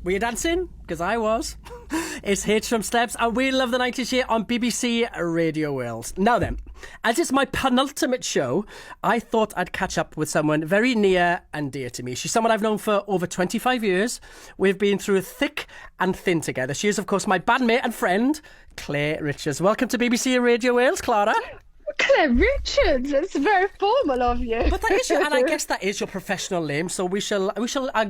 Were you dancing? Because I was. It's H from Steps, and we love the 90s here on BBC Radio Wales. Now then, as it's my penultimate show, I thought I'd catch up with someone very near and dear to me. She's someone I've known for over 25 years. We've been through thick and thin together. She is, of course, my bandmate and friend, Claire Richards. Welcome to BBC Radio Wales, Clara. Claire Richards, it's very formal of you. But that is your, and I guess that is your professional name, so we shall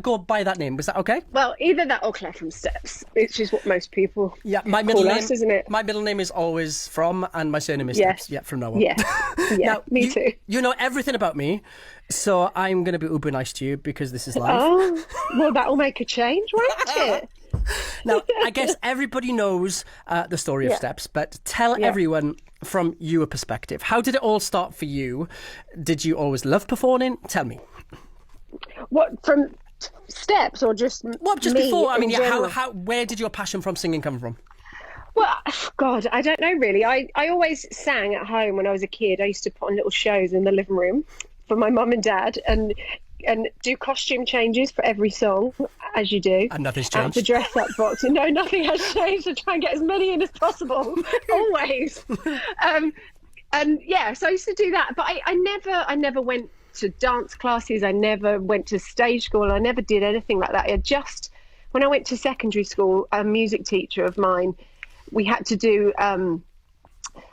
go by that name. Was that okay? Well, either that or Claire from Steps, which is what most people my middle call name, us, isn't it? My middle name is always From, and my surname is Steps. Yeah, from now on. Yeah, now, me too. You know everything about me, so I'm going to be uber nice to you because this is live. Oh, well, that'll make a change, won't it? Now, I guess everybody knows the story of Steps, but tell everyone from your perspective, how did it all start for you? Did you always love performing? Tell me. What, from Steps or just just me before? I mean, where did your passion from singing come from? Well, God, I don't know really. I always sang at home when I was a kid. I used to put on little shows in the living room for my mum and dad and do costume changes for every song, as you do. And nothing's changed. The dress-up box. No, nothing has changed. I try and get as many in as possible, always. And yeah, so I used to do that. But I never went to dance classes. I never went to stage school. I never did anything like that. When I went to secondary school, a music teacher of mine, we had to do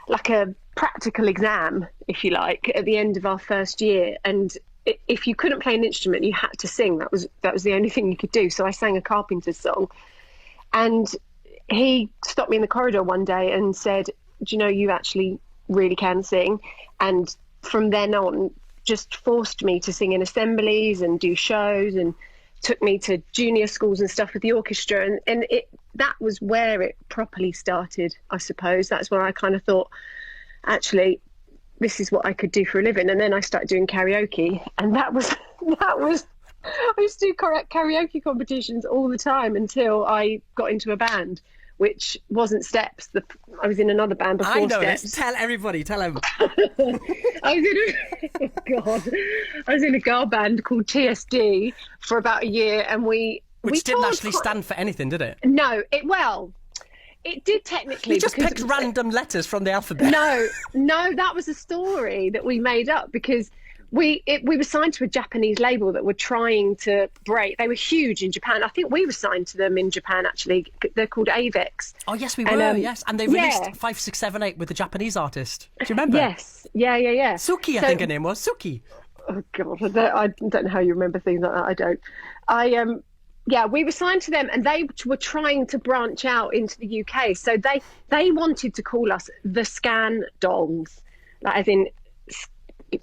like a practical exam, if you like, at the end of our first year. And if you couldn't play an instrument, you had to sing. That was the only thing you could do. So I sang a Carpenter's song, and he stopped me in the corridor one day and said, "Do you know you actually really can sing?" And from then on, just forced me to sing in assemblies and do shows, and took me to junior schools and stuff with the orchestra. And that was where it properly started, I suppose. That's where I kind of thought, actually, this is what I could do for a living. And then I started doing karaoke, and that was I used to do karaoke competitions all the time until I got into a band, which wasn't Steps. I was in another band before Steps. I know this. Tell everybody. Tell them. I was in a girl band called TSD for about a year, and which didn't actually stand for anything, did it? No, it did technically. You just picked random letters from the alphabet. No, that was a story that we made up because we were signed to a Japanese label that were trying to break. They were huge in Japan. I think we were signed to them in Japan, actually. They're called Avex. Oh, yes, we were, yes. And they released 5, 6, 7, 8 with the Japanese artist. Do you remember? Yes. Yeah. Suki, I think her name was. Suki. Oh, God. I don't know how you remember things like that. I don't. Yeah, we were signed to them, and they were trying to branch out into the UK. So they wanted to call us the Scan Dolls, like as in.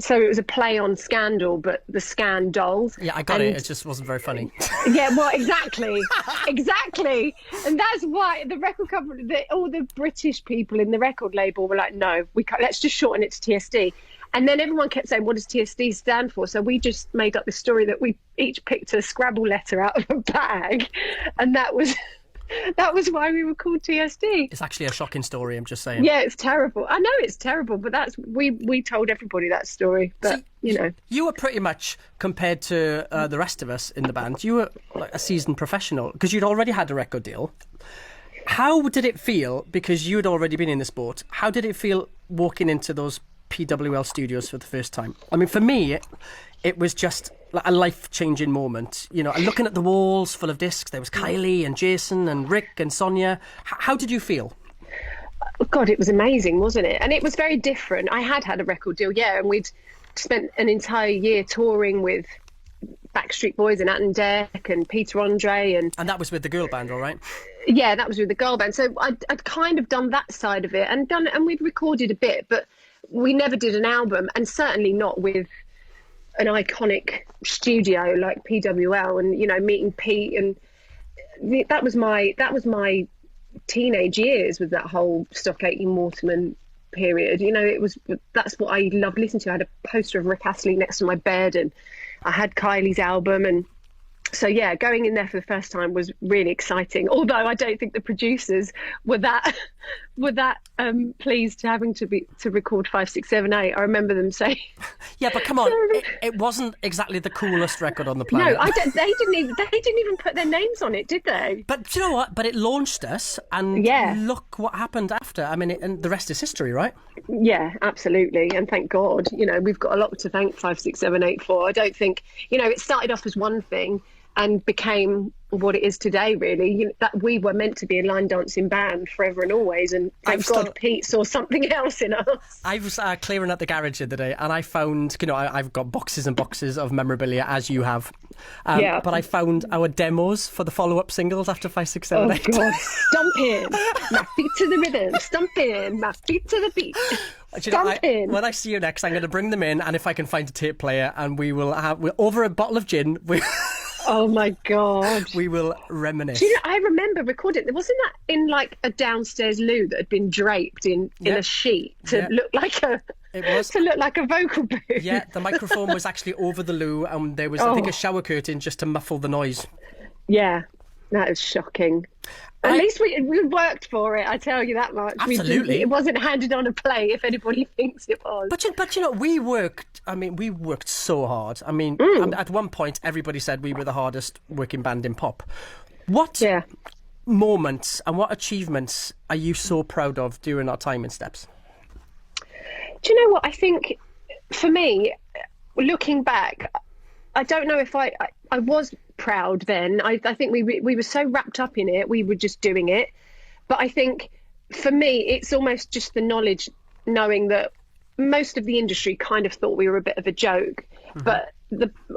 So it was a play on Scandal, but the Scan Dolls. Yeah, I got it. It just wasn't very funny. Yeah, well, exactly, and that's why the record company, all the British people in the record label were like, "No, we can't. Let's just shorten it to TSD." And then everyone kept saying, "What does TSD stand for?" So we just made up the story that we each picked a Scrabble letter out of a bag, and that was why we were called TSD. It's actually a shocking story, I'm just saying. Yeah, it's terrible. I know it's terrible, but we told everybody that story. But so, you know, you were pretty much, compared to the rest of us in the band, you were like a seasoned professional because you'd already had a record deal. How did it feel? Because you'd already been in the sport. How did it feel walking into those PWL studios for the first time? I mean, for me, it was just like a life-changing moment. You know, looking at the walls full of discs, there was Kylie and Jason and Rick and Sonia. How did you feel? God, it was amazing, wasn't it? And it was very different. I had a record deal, and we'd spent an entire year touring with Backstreet Boys and Ant and Dec and Peter Andre. And that was with the girl band, all right? Yeah, that was with the girl band. So I'd kind of done that side of it and we'd recorded a bit, but we never did an album, and certainly not with an iconic studio like PWL. And you know, meeting Pete, and that was my teenage years with that whole Stocklake Waterman period. You know, that's what I loved listening to. I had a poster of Rick Astley next to my bed, and I had Kylie's album, and so yeah, going in there for the first time was really exciting. Although I don't think the producers were that were that pleased to having to record 5, 6, 7, 8. I remember them saying, Yeah, but come on, it wasn't exactly the coolest record on the planet. "No, they didn't even put their names on it, did they?" But do you know what? But it launched us, and Yeah. look what happened after. I mean, and the rest is history, right? Yeah, absolutely, and thank God. We've got a lot to thank 5, 6, 7, 8 for. I don't think it started off as one thing and became what it is today, really. That we were meant to be a line dancing band forever and always, and thank God Pete saw something else in us. I was clearing out the garage the other day, and I found, I've got boxes and boxes of memorabilia, as you have. Yeah. But I found our demos for the follow-up singles after 5, 6, 7, 8. Oh, God. Stomp in, my feet to the rhythm. Stomp in, my feet to the beat. Stomp in. When I see you next, I'm going to bring them in, and if I can find a tape player, and we'll over a bottle of gin, Oh my God. we will reminisce. Do I remember recording, wasn't that in like a downstairs loo that had been draped in a sheet to look like a vocal booth? Yeah, the microphone was actually over the loo, and there was, I think, a shower curtain just to muffle the noise. Yeah, that is shocking. At least we worked for it, I tell you that much. Absolutely. It wasn't handed on a plate, if anybody thinks it was. But we worked so hard. I mean, at one point, everybody said we were the hardest working band in pop. What moments and what achievements are you so proud of during our time in Steps? Do you know what? I think, for me, looking back, I don't know if I was proud then. I think we were so wrapped up in it, we were just doing it. But I think for me, it's almost just the knowledge, knowing that most of the industry kind of thought we were a bit of a joke. Mm-hmm. But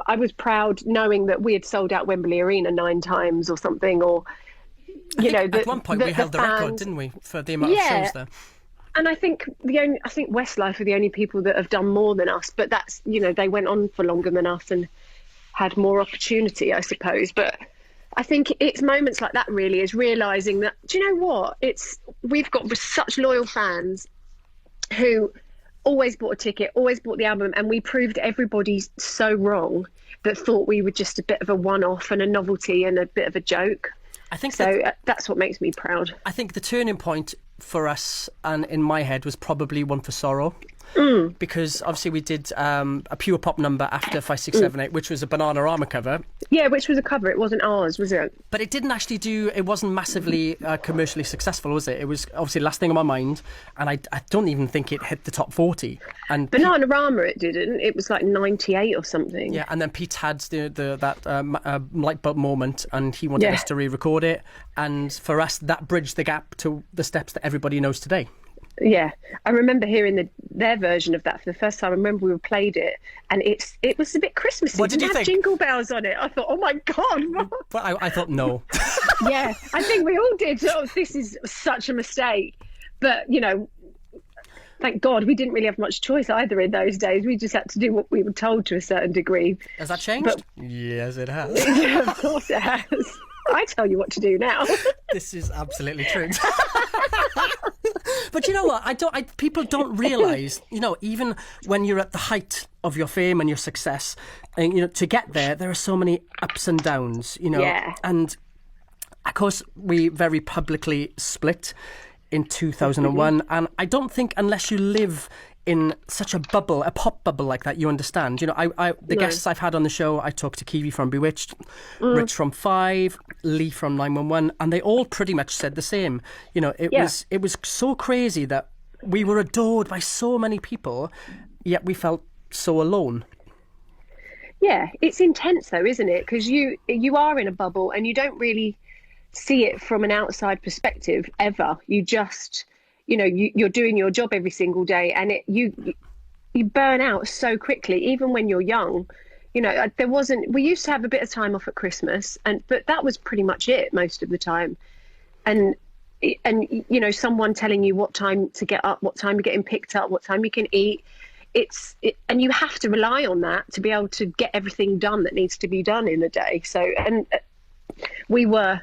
I was proud knowing that we had sold out Wembley Arena 9 times or something. Or at one point we held the record, didn't we, for the amount of shows there? And I think Westlife are the only people that have done more than us, but that's, they went on for longer than us and had more opportunity, I suppose. But I think it's moments like that really is realising that, do you know what? We've got such loyal fans who always bought a ticket, always bought the album, and we proved everybody so wrong that thought we were just a bit of a one-off and a novelty and a bit of a joke. I think that's what makes me proud. I think the turning point for us, and in my head, was probably One for Sorrow. Because obviously we did a pure pop number after 5, 6, 7, 8, which was a Bananarama cover. Yeah, which was a cover. It wasn't ours, was it? But it didn't actually it wasn't massively commercially successful, was it? It was obviously Last Thing on My Mind, and I don't even think it hit the top 40. And Bananarama, it didn't. It was like 98 or something. Yeah, and then Pete had that light bulb moment, and he wanted us to re-record it. And for us, that bridged the gap to the Steps that everybody knows today. Yeah, I remember hearing their version of that for the first time. I remember we played it, and it was a bit Christmassy. What did you think? Jingle bells on it. I thought, oh my God. But I thought no. Yeah, I think we all did. Oh, this is such a mistake. But, thank God we didn't really have much choice either in those days. We just had to do what we were told to a certain degree. Has that changed? Yes, it has. Yeah, of course it has. I tell you what to do now. This is absolutely true. But you know what? People don't realise, even when you're at the height of your fame and your success, and to get there are so many ups and downs, Yeah. And of course, we very publicly split in 2001, and I don't think unless you live in such a bubble, a pop bubble like that, you understand. The guests I've had on the show, I talked to Kiwi from Bewitched, Rich from Five, Lee from 911, and they all pretty much said the same. It was so crazy that we were adored by so many people, yet we felt so alone. Yeah, it's intense though, isn't it? Because you are in a bubble and you don't really see it from an outside perspective ever. You just... you're doing your job every single day, and you burn out so quickly, even when you're young. We used to have a bit of time off at Christmas, but that was pretty much it most of the time. And someone telling you what time to get up, what time you're getting picked up, what time you can eat. And you have to rely on that to be able to get everything done that needs to be done in a day. So, and we were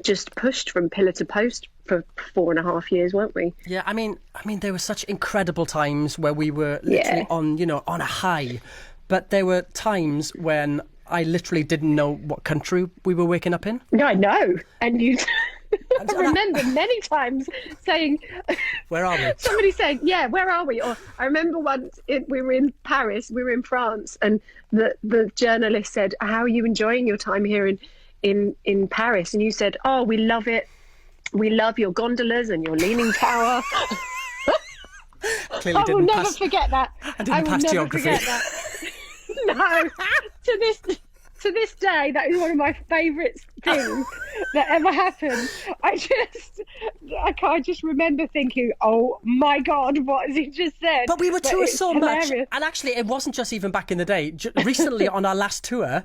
just pushed from pillar to post for 4.5 years, weren't we? Yeah, I mean, there were such incredible times where we were literally on a high, but there were times when I literally didn't know what country we were waking up in. No, I know, and I remember many times saying, "Where are we?" Somebody saying, "Yeah, where are we?" Or I remember once we were in Paris, we were in France, and the journalist said, "How are you enjoying your time here in Paris?" And you said, "Oh, we love it. We love your gondolas and your leaning tower." Clearly I will never forget that. I will never geography. Forget that. No, to this day, that is one of my favourite things that ever happened. I just remember thinking, "Oh my God, what has he just said?" But we were touring so hilarious. much, and actually, it wasn't just even back in the day. Recently, on our last tour,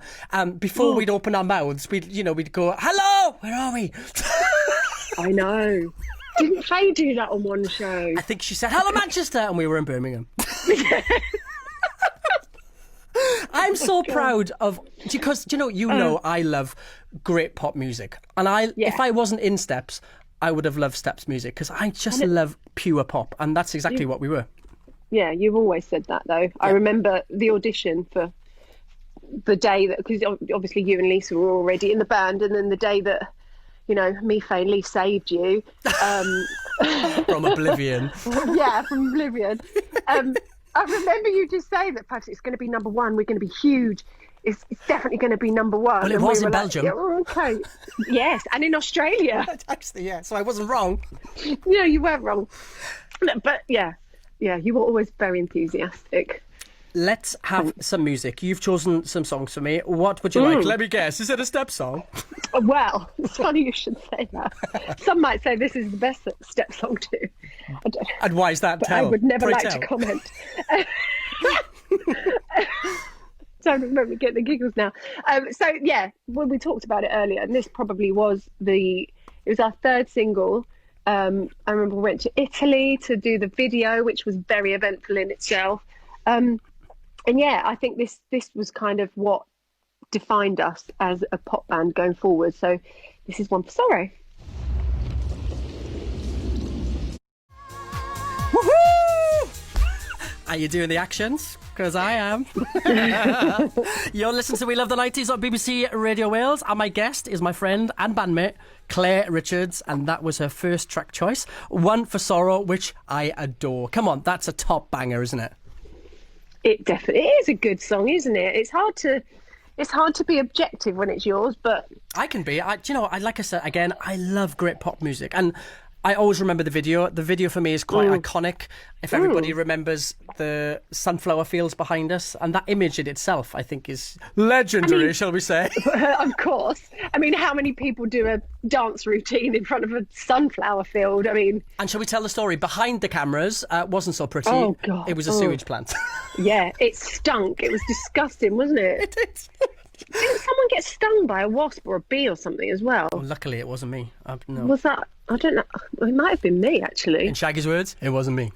before we'd open our mouths, we'd go, "Hello, where are we?" I know. Didn't Faye do that on one show? I think she said, "Hello, Manchester," and we were in Birmingham. I'm so proud of, because I love great pop music, and if I wasn't in Steps, I would have loved Steps music, because I just love pure pop, and that's exactly what we were. Yeah, you've always said that though. Yeah. I remember the audition for the day that, because obviously you and Lisa were already in the band, and then the day that me, Faye, and Lee saved you from oblivion. Yeah, from oblivion. I remember you just saying that, Patrick, it's going to be number one. We're going to be huge. It's definitely going to be number one. Well, it was in Belgium. Yeah, okay. Yes, and in Australia. Actually, yeah. So I wasn't wrong. No, you weren't wrong. But yeah, you were always very enthusiastic. Let's have some music. You've chosen some songs for me. What would you like? Let me guess. Is it a Step song? Well, it's funny you should say that. Some might say this is the best Step song too. And why is that? But I would never to comment. Don't remember getting the giggles now. So yeah, when we talked about it earlier, and this probably was it was our third single. I remember we went to Italy to do the video, which was very eventful in itself. And yeah, I think this was kind of what defined us as a pop band going forward. So this is one for Sorrow. Woohoo! Are you doing the actions? Because I am. You're listening to We Love the 90s on BBC Radio Wales, and my guest is my friend and bandmate Claire Richards, and that was her first track choice, One for Sorrow, which I adore. Come on, that's a top banger, isn't it? It definitely is a good song, isn't it? It's hard to be objective when it's yours, but I can be. Like I said again, I love great pop music, and I always remember the video. The video for me is quite iconic. If everybody remembers the sunflower fields behind us, and that image in itself, I think, is legendary, shall we say? Of course. I mean, how many people do a dance routine in front of a sunflower field? I mean... And shall we tell the story? Behind the cameras, wasn't so pretty. Oh, God. It was a sewage plant. Yeah, it stunk. It was disgusting, wasn't it? It did. Didn't someone get stung by a wasp or a bee or something as well? Oh, luckily, it wasn't me. No. Was that... I don't know. It might have been me, actually. In Shaggy's words, it wasn't me.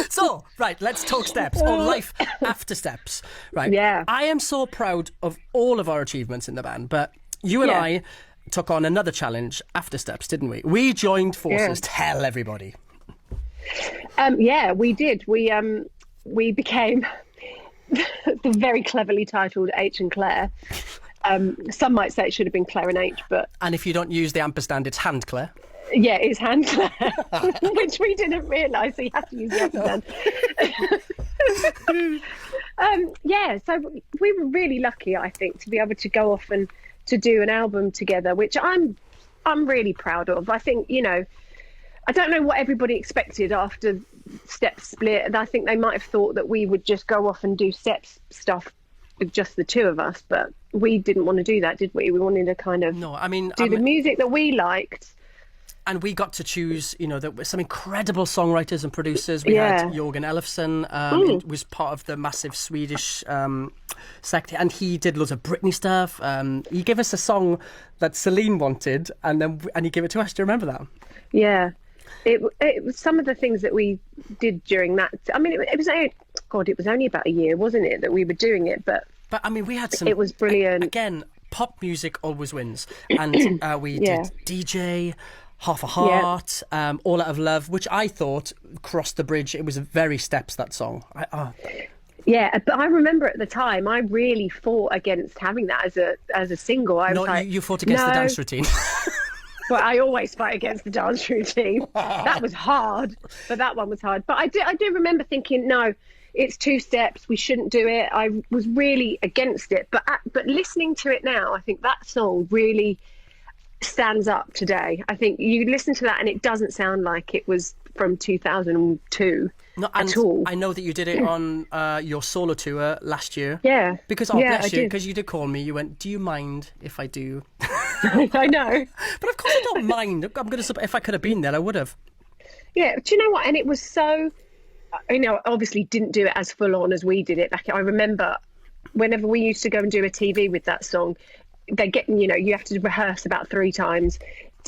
So, right, let's talk Steps, or life after Steps. Right. Yeah. I am so proud of all of our achievements in the band, but you and I took on another challenge after Steps, didn't we? We joined forces. Tell everybody. Yeah, we did. We became the very cleverly titled H and Claire. Some might say it should have been Claire and H, but... And if you don't use the ampersand, it's Hand Claire. Yeah, it's Hand Claire, which we didn't realise, so you have to use the ampersand. Yeah, so we were really lucky, I think, to be able to go off and to do an album together, which I'm really proud of. I think, I don't know what everybody expected after Steps split, and I think they might have thought that we would just go off and do Steps stuff with just the two of us, but we didn't want to do that, did we? We wanted to kind of do the music that we liked. And we got to choose, there were some incredible songwriters and producers. We had Jörgen Elfsson, was part of the massive Swedish sect, and he did loads of Britney stuff. He gave us a song that Celine wanted, and he gave it to us. Do you remember that? Yeah. It was some of the things that we did during that. I mean, it was only about a year, wasn't it, that we were doing it? But I mean, we had some. It was brilliant. Again, pop music always wins, and we did DJ, Half a Heart, All Out of Love, which I thought crossed the bridge. It was very Steps, that song. Yeah, but I remember at the time I really fought against having that as a single. I was No, like, you fought against the no. dance routine. Well, I always fight against the dance routine. That was hard, but that one was hard. But I do remember thinking, no, it's two steps. We shouldn't do it. I was really against it. But listening to it now, I think that song really stands up today. I think you listen to that and it doesn't sound like it was from 2002 No, at all. I know that you did it on your solo tour last year. Yeah. Because, Yeah, bless I you, did. because you did call me. You went, do you mind if I do? I know. But of course I don't mind. If I could have been there, I would have. Yeah, do you know what? And it was so, obviously didn't do it as full on as we did it back. I remember whenever we used to go and do a TV with that song, you have to rehearse about 3 times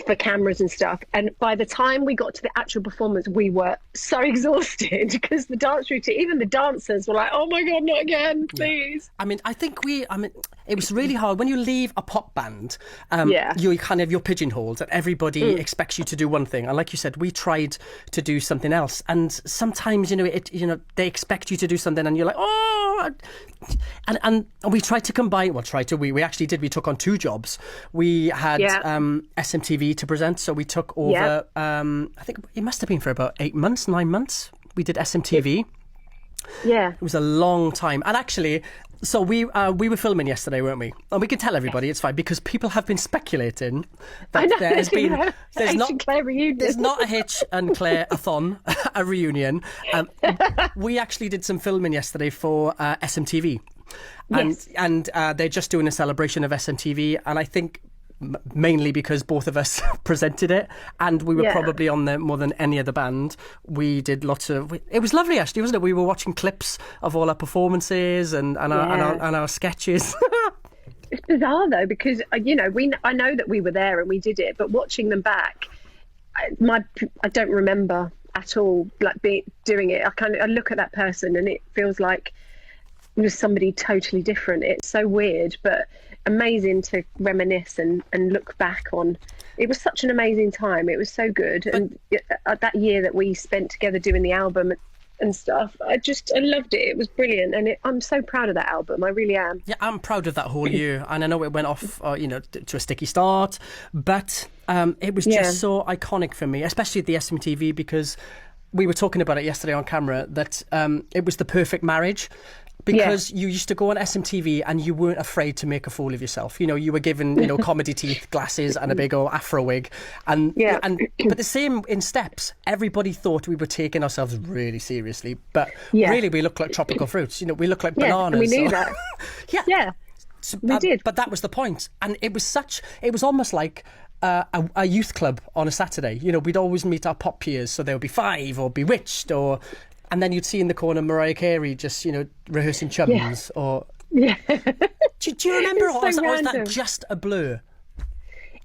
for cameras and stuff. And by the time we got to the actual performance, we were so exhausted because the dance routine, even the dancers were like, oh my God, not again, please. Yeah. I think it was really hard when you leave a pop band. Yeah. You're pigeonholed and everybody expects you to do one thing. And like you said, we tried to do something else. And sometimes, they expect you to do something and you're like, oh, and we tried to combine. We actually did. We took on 2 jobs. We had SMTV to present, so we took over. I think it must have been for about 9 months. We did SMTV. Yeah, it was a long time. And actually, so we were filming yesterday, weren't we? And we can tell everybody it's fine because people have been speculating that there has been there's not a Hitch and Claire a-thon, a reunion. We actually did some filming yesterday for SMTV. And they're just doing a celebration of SMTV, and I think mainly because both of us presented it and we were probably on there more than any other band. We did it was lovely actually, wasn't it? We were watching clips of all our performances and our sketches. It's bizarre though because I know that we were there and we did it, but watching them back, I don't remember at all doing it. I look at that person and it feels like it was somebody totally different. It's so weird, but amazing to reminisce and look back on. It was such an amazing time. It was so good. And that year that we spent together doing the album and stuff, I loved it. It was brilliant. And I'm so proud of that album. I really am. Yeah, I'm proud of that whole year. And I know it went off, to a sticky start, but it was just so iconic for me, especially at the SMTV, because we were talking about it yesterday on camera, that it was the perfect marriage. Because you used to go on SMTV and you weren't afraid to make a fool of yourself. You were given, comedy teeth, glasses and a big old afro wig. But the same in Steps. Everybody thought we were taking ourselves really seriously. But really we look like tropical fruits. We look like bananas. We knew that. Yeah. So, we did. But that was the point. And it was almost like a youth club on a Saturday. We'd always meet our pop peers. So there would be Five or Bewitched or... And then you'd see in the corner Mariah Carey just, rehearsing Chums or... Yeah. Do you remember? Or was that just a blur?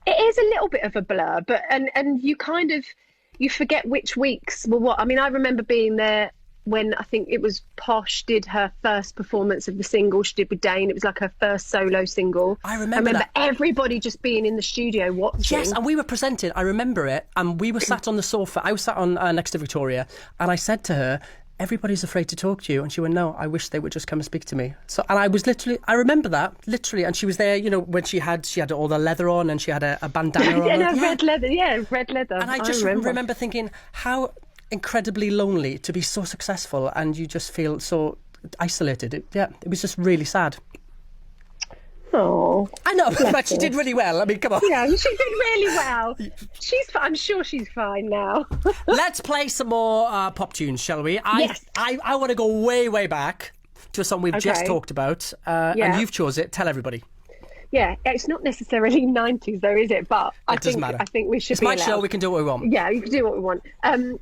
It is a little bit of a blur, but and you kind of, you forget which weeks were what. I mean, I remember being there when I think it was Posh did her first performance of the single she did with Dane. It was like her first solo single. I remember that. Everybody just being in the studio watching. Yes, and we were presented. I remember it, and we were sat on the sofa. I was sat on next to Victoria, and I said to her, everybody's afraid to talk to you. And she went, no, I wish they would just come and speak to me. So, and I remember that, literally. And she was there, when she had all the leather on and she had a bandana on. Red leather. And I just remember thinking how incredibly lonely to be so successful and you just feel so isolated. It was just really sad. Oh, I know, but she did really well. I mean, come on. Yeah, she did really well. I'm sure she's fine now. Let's play some more pop tunes, shall we? Yes. I want to go way, way back to a song we've just talked about. And you've chose it. Tell everybody. Yeah, it's not necessarily 90s though, is it? But I think we should. It's be my allowed. show. We can do what we want. Yeah, you can do what we want. Do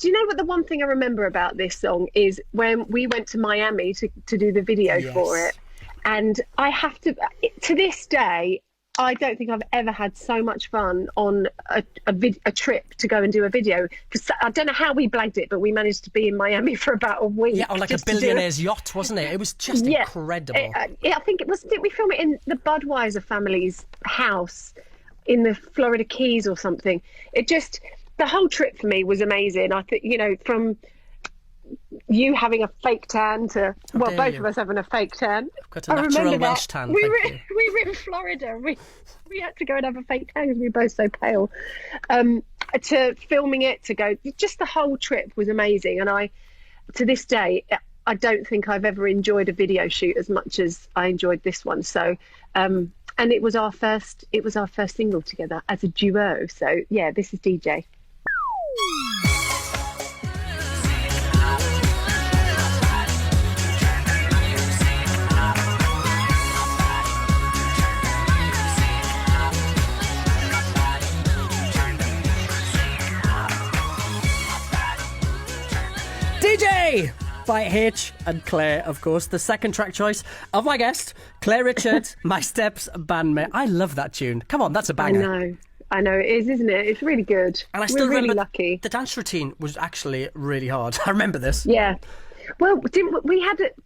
you know what the one thing I remember about this song is when we went to Miami to do the video for it. And I have to this day, I don't think I've ever had so much fun on a trip to go and do a video. I don't know how we blagged it, but we managed to be in Miami for about a week. Yeah, on like a billionaire's yacht, wasn't it? It was just incredible. I think it was. Didn't we film it in the Budweiser family's house in the Florida Keys or something? The whole trip for me was amazing. I think, from you having a fake tan to both dare of us having a fake tan. I've got a natural Welsh tan. We were in Florida. We had to go and have a fake tan because we were both so pale. To filming it, to go, just the whole trip was amazing. And to this day, I don't think I've ever enjoyed a video shoot as much as I enjoyed this one. So, and it was our first single together as a duo. So yeah, this is DJ. DJ by H and Claire, of course, the second track choice of my guest, Claire Richard, my Steps bandmate. I love that tune. Come on, that's a banger. I know it is, isn't it? It's really good. And I still We're really remember lucky. The dance routine was actually really hard. I remember this. Yeah. Well, we had it?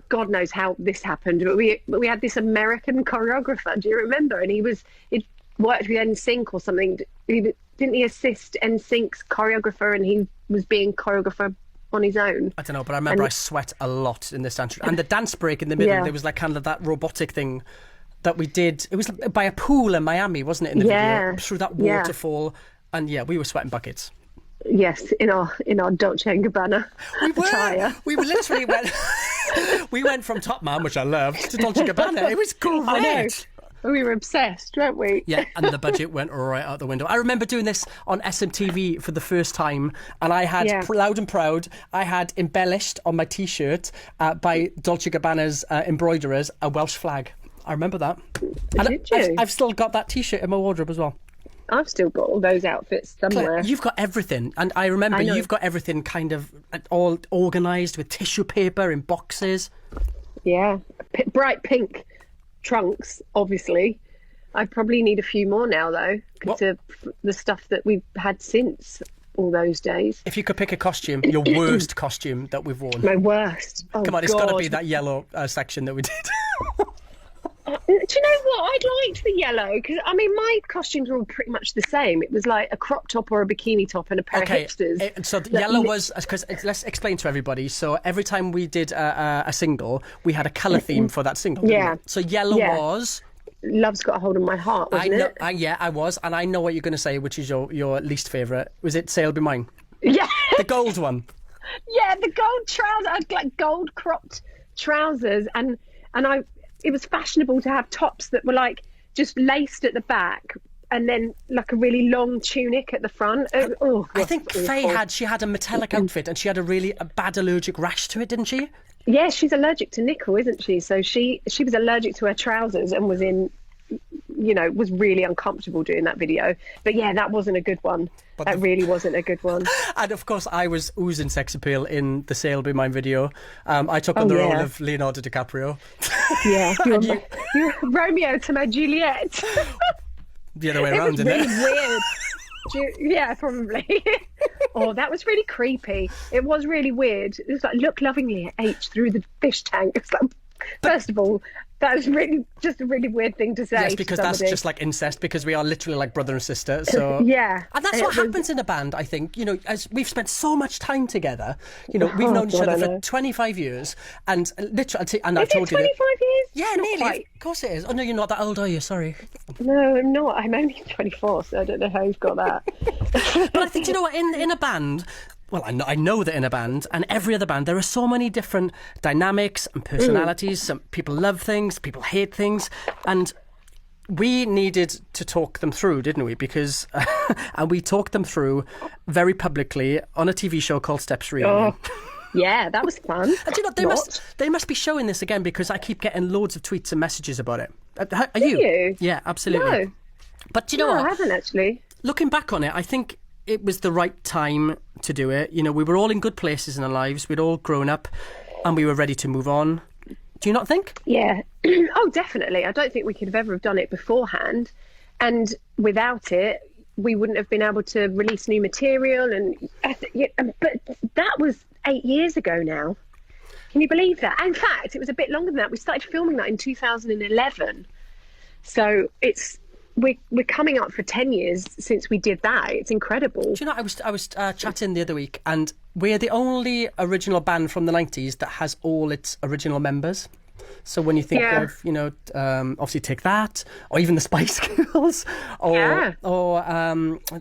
God knows how this happened, but we had this American choreographer. Do you remember? And he worked with NSYNC or something. Didn't he assist NSYNC's choreographer, and he was being choreographer on his own? I don't know, but I remember I sweat a lot in this dance. And the dance break in the middle, there was like kind of that robotic thing that we did. It was by a pool in Miami, wasn't it, in the video? Through that waterfall. And yeah, we were sweating buckets. Yes, in our Dolce & Gabbana attire. We were literally we went from Top Man, which I loved, to Dolce & Gabbana. It was great. I know. We were obsessed, weren't we? Yeah, and the budget went right out the window. I remember doing this on SMTV for the first time, and I had, loud and proud, I had embellished on my T-shirt by Dolce & Gabbana's embroiderers a Welsh flag. I remember that. Did you? I've still got that T-shirt in my wardrobe as well. I've still got all those outfits somewhere. Claire, you've got everything, and I remember you've got everything kind of all organised with tissue paper in boxes. Yeah, bright pink trunks, obviously. I probably need a few more now, though, because of the stuff that we've had since all those days. If you could pick a costume, your worst costume that we've worn. My worst. Oh, come on, it's got to be that yellow section that we did. Do you know what? I liked the yellow because, I mean, my costumes were all pretty much the same. It was like a crop top or a bikini top and a pair of hipsters. So the yellow was, because let's explain to everybody. So every time we did a single, we had a colour theme for that single. Yeah. So yellow was... Love's Got a Hold of My Heart, wasn't it? I was. And I know what you're going to say, which is your least favourite. Was it Sail Be Mine? Yeah. The gold one. Yeah, the gold trousers. I had like gold cropped trousers and it was fashionable to have tops that were like just laced at the back and then like a really long tunic at the front. I think Faye had a metallic outfit and she had a bad allergic rash to it, didn't she? Yeah, she's allergic to nickel, isn't she? So she was allergic to her trousers and was really uncomfortable doing that video. But yeah, that wasn't a good one. That really wasn't a good one. And of course, I was oozing sex appeal in the Sail Be Mine video. I took on the role of Leonardo DiCaprio. Yeah, you're Romeo to my Juliet. The other way around, isn't it? It was really weird. Yeah, probably. Oh, that was really creepy. It was really weird. It was like, look lovingly at H through the fish tank. It's like, first of all, that was really just a really weird thing to say. Yes, because that's just like incest, because we are literally like brother and sister. So yeah, and that's what happens in a band. I think, as we've spent so much time together. We've known each other for 25 years, and literally, and I told you 25 years. Yeah, nearly. Quite. Of course it is. Oh no, you're not that old, are you? Sorry. No, I'm not. I'm only 24, so I don't know how you've got that. But I think, in a band. Well, I know that in a band, and every other band, there are so many different dynamics and personalities. Some people love things, people hate things, and we needed to talk them through, didn't we? Because, and we talked them through very publicly on a TV show called Steps Reunion. Oh, yeah, that was fun. And they must be showing this again, because I keep getting loads of tweets and messages about it. Are you? Do you? Yeah, absolutely. No. But do you know what? I haven't actually. Looking back on it, I think it was the right time to do it. We were all in good places in our lives. We'd all grown up and we were ready to move on. Do you not think? Yeah. Oh, definitely. I don't think we could have ever have done it beforehand. And without it, we wouldn't have been able to release new material. But that was 8 years ago now. Can you believe that? In fact, it was a bit longer than that. We started filming that in 2011. So we're coming up for 10 years since we did that. It's incredible. Do you know, I was chatting the other week, and we're the only original band from the 90s that has all its original members. So when you think of, obviously Take That, or even the Spice Girls, or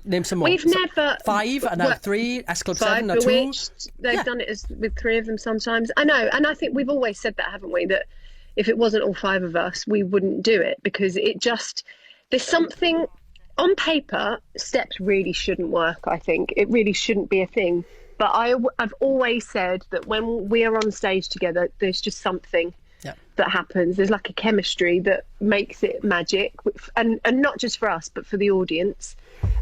name some more. We've never... Five, and now three, S Club 7, now two. They've done it with three of them sometimes. I know, and I think we've always said that, haven't we? That if it wasn't all five of us, we wouldn't do it, because there's something... On paper, steps really shouldn't work, I think. It really shouldn't be a thing. But I've always said that when we are on stage together, there's just something that happens. There's like a chemistry that makes it magic, and not just for us, but for the audience.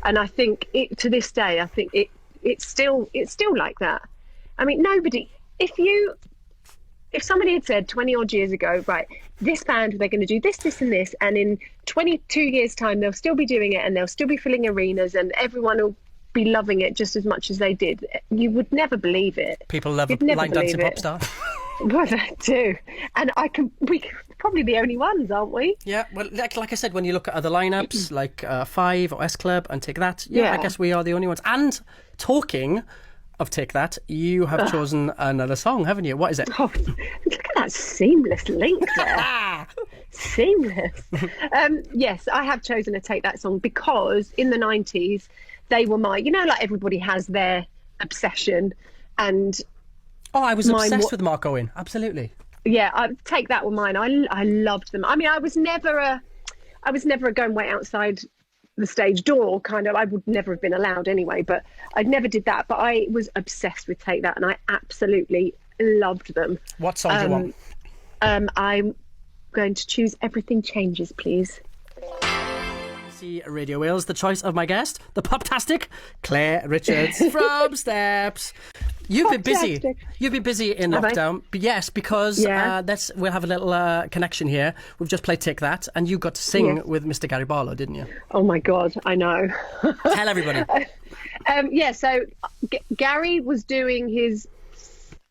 And I think to this day, I think it's still like that. I mean, if somebody had said 20 odd years ago, right, this band, they're going to do this, this and this, and in 22 years time they'll still be doing it, and they'll still be filling arenas, and everyone will be loving it just as much as they did, you would never believe it. People love a line dancing pop star. Well, that too. And we're probably the only ones, aren't we? Yeah, well, like I said, when you look at other lineups like Five or S Club and Take That, I guess we are the only ones. And talking of Take That, you have chosen another song, haven't you? What is it? Oh, look at that seamless link there. Seamless. Yes, I have chosen to Take That song because in the 90s, they were like everybody has their obsession. And I was obsessed with Mark Owen. Absolutely. Yeah, I Take That were mine. I loved them. I mean, I was never a go and wait outside the stage door kind of. I would never have been allowed anyway, but I never did that. But I was obsessed with Take That, and I absolutely loved them. What song do you want? I'm going to choose Everything Changes, please. See Radio Wales, the choice of my guest, the poptastic Claire Richards from Steps. You've been busy. You've been busy in lockdown. But yes, because we'll have a little connection here. We've just played Take That, and you got to sing with Mr. Gary Barlow, didn't you? Oh my God, I know. Tell everybody. So Gary was doing his,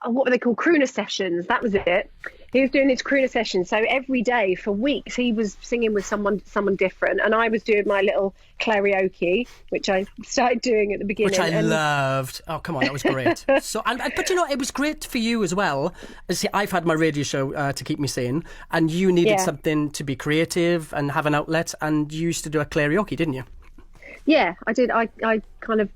what were they called? Crooner sessions. That was it. He was doing his crooner sessions. So every day for weeks, he was singing with someone different. And I was doing my little karaoke, which I started doing at the beginning. Which I loved. Oh, come on, that was great. But it was great for you as well. See, I've had my radio show to keep me sane, and you needed something to be creative and have an outlet, and you used to do a karaoke, didn't you? Yeah, I did. I kind of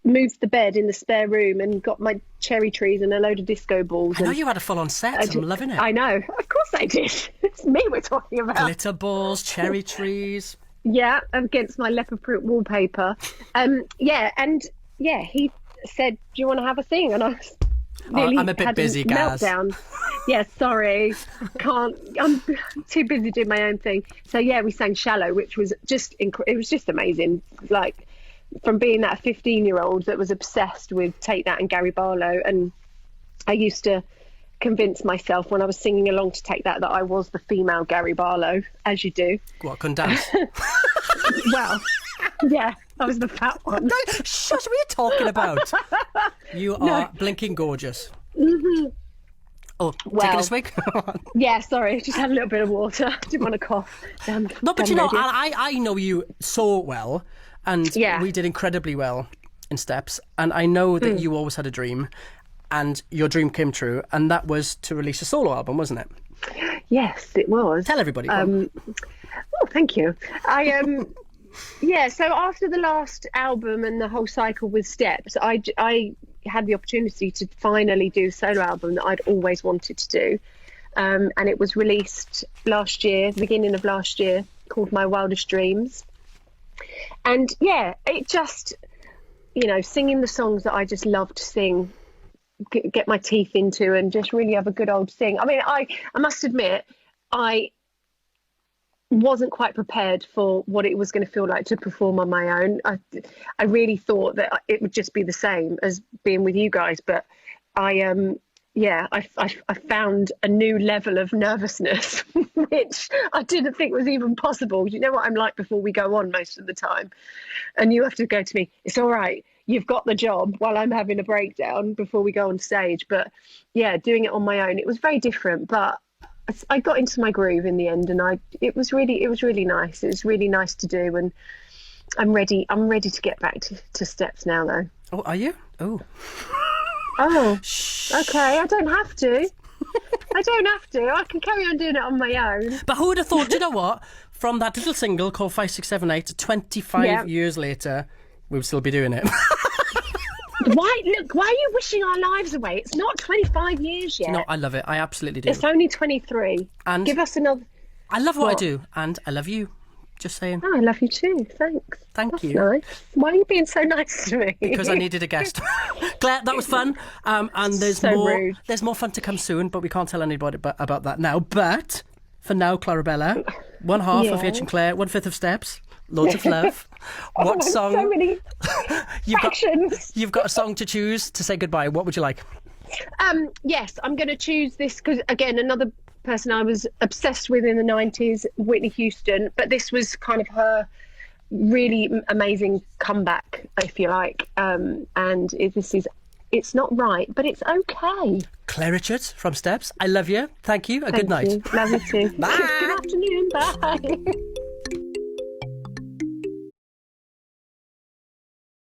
moved the bed in the spare room and got my cherry trees and a load of disco balls. I know you had a full-on set. I'm loving it. I know. Of course I did. It's me we're talking about. Glitter balls, cherry trees. Yeah, against my leopard print wallpaper. He said, do you want to have a thing? And I was I'm a bit busy, Gaz. Meltdown. Yeah, sorry. Can't. I'm too busy doing my own thing. So, we sang Shallow, which was just it was just amazing. Like, from being that 15-year-old that was obsessed with Take That and Gary Barlow, and I used to convince myself when I was singing along to Take That I was the female Gary Barlow, as you do. What, couldn't dance? Well, yeah, I was the fat one. Shush, what are you talking about? You are blinking gorgeous. Mm-hmm. Oh, taking a swig? Yeah, sorry, just had a little bit of water. Didn't want to cough. But you know, I know you so well. And we did incredibly well in Steps. And I know that you always had a dream, and your dream came true, and that was to release a solo album, wasn't it? Yes, it was. Tell everybody. Thank you. So after the last album and the whole cycle with Steps, I had the opportunity to finally do a solo album that I'd always wanted to do. And it was released last year, beginning of last year, called My Wildest Dreams. And it just, singing the songs that I just love to sing, get my teeth into, and just really have a good old sing. I mean, I must admit, I wasn't quite prepared for what it was going to feel like to perform on my own. I really thought that it would just be the same as being with you guys, but I found a new level of nervousness, which I didn't think was even possible. You know what I'm like before we go on most of the time. And you have to go to me, it's all right, you've got the job, while I'm having a breakdown before we go on stage. But doing it on my own, it was very different, but I got into my groove in the end, and it was really nice. It was really nice to do, and I'm ready to get back to Steps now, though. Oh, are you? Oh. Oh, okay. I don't have to. I don't have to. I can carry on doing it on my own. But who would have thought, you know what? From that little single called 5, 6, 7, 8 to 25 years later, we would still be doing it. Why are you wishing our lives away? It's not 25 years yet. No, I love it. I absolutely do. It's only 23. And give us another. I love what I do, and I love you. Just saying. Oh, I love you too. Thanks. Thank you. Nice. Why are you being so nice to me? Because I needed a guest. Claire, that was fun. And there's So more. rude. There's more fun to come soon, but we can't tell anybody about that now. But for now, Clarabella, one half of H and Claire, 1/5 of Steps. Loads of love. What song? So many you've factions. You've got a song to choose to say goodbye. What would you like? Yes, I'm going to choose this because, again, another person I was obsessed with in the 90s, Whitney Houston, but this was kind of her really amazing comeback, if you like. It's not right, but it's okay. Claire Richards from Steps. I love you. Thank you. Good night. Love you too. Bye. Good afternoon. Bye.